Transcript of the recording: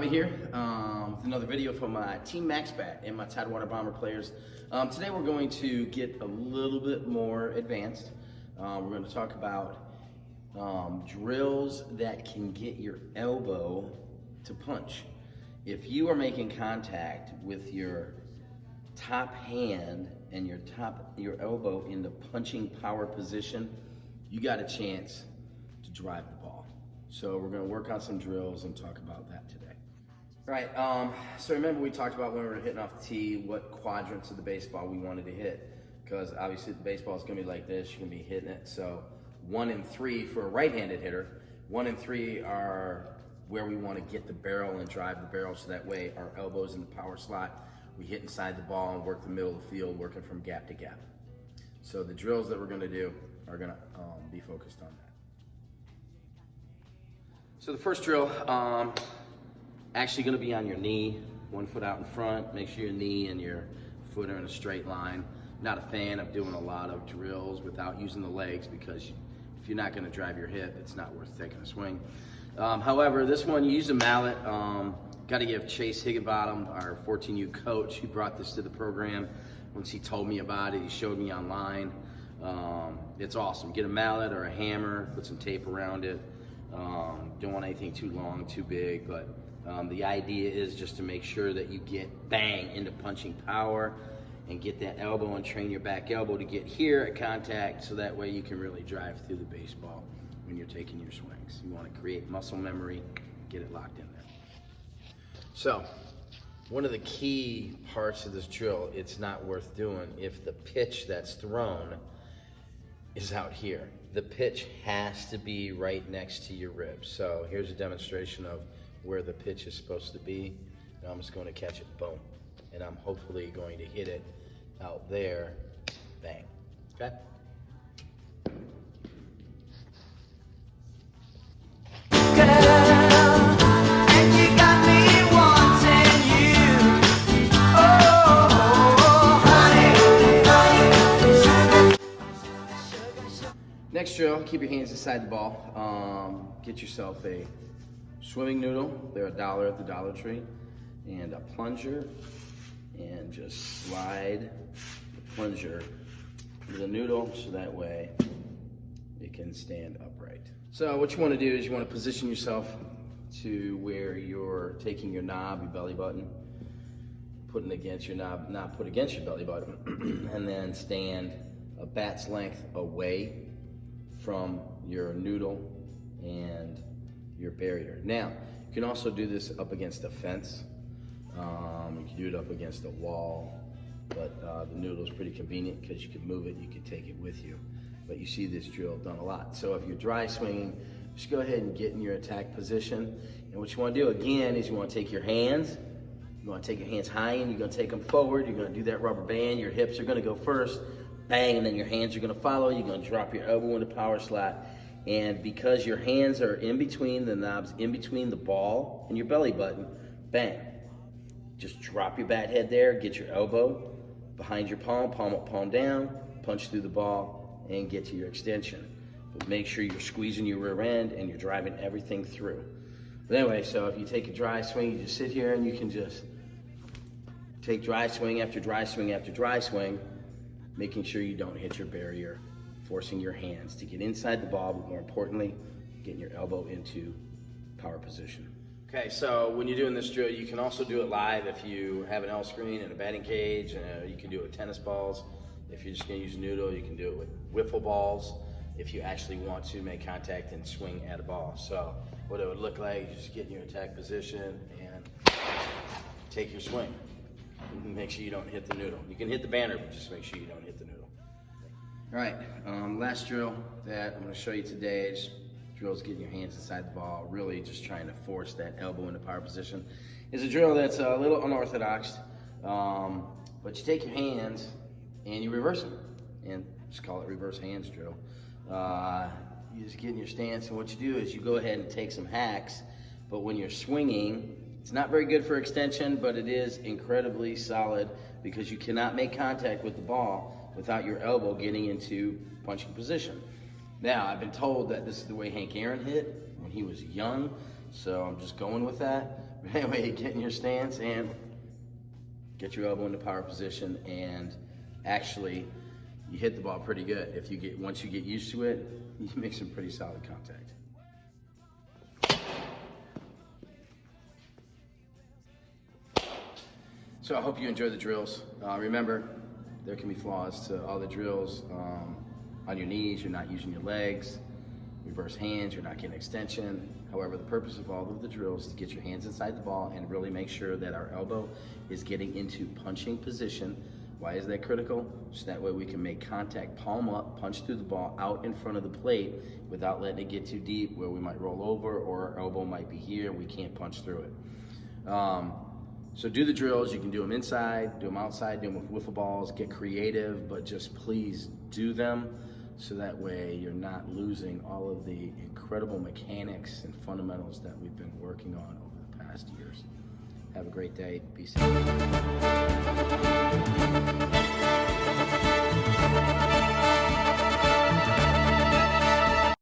Bobby here with another video from my Team Max Bat and my Tidewater Bomber players. Today we're going to get a little bit more advanced. We're going to talk about drills that can get your elbow to punch. If you are making contact with your top hand and your elbow in the punching power position, you got a chance to drive the ball. So we're gonna work on some drills and talk about that today. All right, so remember we talked about when we were hitting off the tee, what quadrants of the baseball we wanted to hit, because obviously the baseball is gonna be like this, you're gonna be hitting it. So 1 and 3 for a right-handed hitter, 1 and 3 are where we wanna get the barrel and drive the barrel, so that way our elbow's in the power slot, we hit inside the ball and work the middle of the field, working from gap to gap. So the drills that we're gonna do are gonna be focused on that. So the first drill, actually gonna be on your knee, 1 foot out in front. Make sure your knee and your foot are in a straight line. Not a fan of doing a lot of drills without using the legs, because if you're not gonna drive your hip, it's not worth taking a swing. However, this one, you use a mallet. Gotta give Chase Higginbottom, our 14U coach, he brought this to the program. Once he told me about it, he showed me online. It's awesome. Get a mallet or a hammer, put some tape around it. Don't want anything too long, too big, but the idea is just to make sure that you get bang into punching power and get that elbow and train your back elbow to get here at contact, so that way you can really drive through the baseball when you're taking your swings. You want to create muscle memory, get it locked in there. So one of the key parts of this drill, it's not worth doing if the pitch that's thrown is out here. The pitch has to be right next to your ribs. So here's a demonstration of where the pitch is supposed to be. And I'm just going to catch it, boom. And I'm hopefully going to hit it out there, bang, okay? Next drill, keep your hands inside the ball. Get yourself a swimming noodle. They're $1 at the Dollar Tree. And a plunger. And just slide the plunger to the noodle, so that way it can stand upright. So what you want to do is you want to position yourself to where you're taking your knob, your belly button, putting against your knob, not put against your belly button, and then stand a bat's length away from your noodle and your barrier. Now, you can also do this up against a fence. You can do it up against a wall, but the noodle is pretty convenient because you can move it, you can take it with you. But you see this drill done a lot. So if you're dry swinging, just go ahead and get in your attack position. And what you want to do again is you want to take your hands, you want to take your hands high, and you're going to take them forward. You're going to do that rubber band. Your hips are going to go first. Bang, and then your hands are gonna follow. You're gonna drop your elbow in the power slot. And because your hands are in between the knobs, in between the ball and your belly button, bang. Just drop your bat head there, get your elbow behind your palm, palm up, palm down, punch through the ball, and get to your extension. But make sure you're squeezing your rear end and you're driving everything through. But anyway, so if you take a dry swing, you just sit here and you can just take dry swing after dry swing after dry swing, making sure you don't hit your barrier, forcing your hands to get inside the ball, but more importantly, getting your elbow into power position. Okay, so when you're doing this drill, you can also do it live if you have an L screen and a batting cage. You can do it with tennis balls. If you're just gonna use a noodle, you can do it with wiffle balls if you actually want to make contact and swing at a ball. So what it would look like, you just get in your attack position and take your swing. Make sure you don't hit the noodle. You can hit the banner, but just make sure you don't hit the noodle. All right, last drill that I'm gonna show you today is drills getting your hands inside the ball, really just trying to force that elbow into power position. Is a drill that's a little unorthodox, but you take your hands and you reverse them, and just call it reverse hands drill. You just get in your stance, and what you do is you go ahead and take some hacks, but when you're swinging, it's not very good for extension, but it is incredibly solid because you cannot make contact with the ball without your elbow getting into punching position. Now, I've been told that this is the way Hank Aaron hit when he was young, so I'm just going with that. Anyway, get in your stance and get your elbow into power position, and actually you hit the ball pretty good. Once you get used to it, you make some pretty solid contact. So I hope you enjoy the drills. Remember, there can be flaws to all the drills. On your knees, you're not using your legs. Reverse hands, you're not getting extension. However, the purpose of all of the drills is to get your hands inside the ball and really make sure that our elbow is getting into punching position. Why is that critical? So that way we can make contact, palm up, punch through the ball out in front of the plate without letting it get too deep where we might roll over or our elbow might be here and we can't punch through it. So do the drills. You can do them inside, do them outside, do them with wiffle balls, get creative, but just please do them so that way you're not losing all of the incredible mechanics and fundamentals that we've been working on over the past years. Have a great day. Be safe.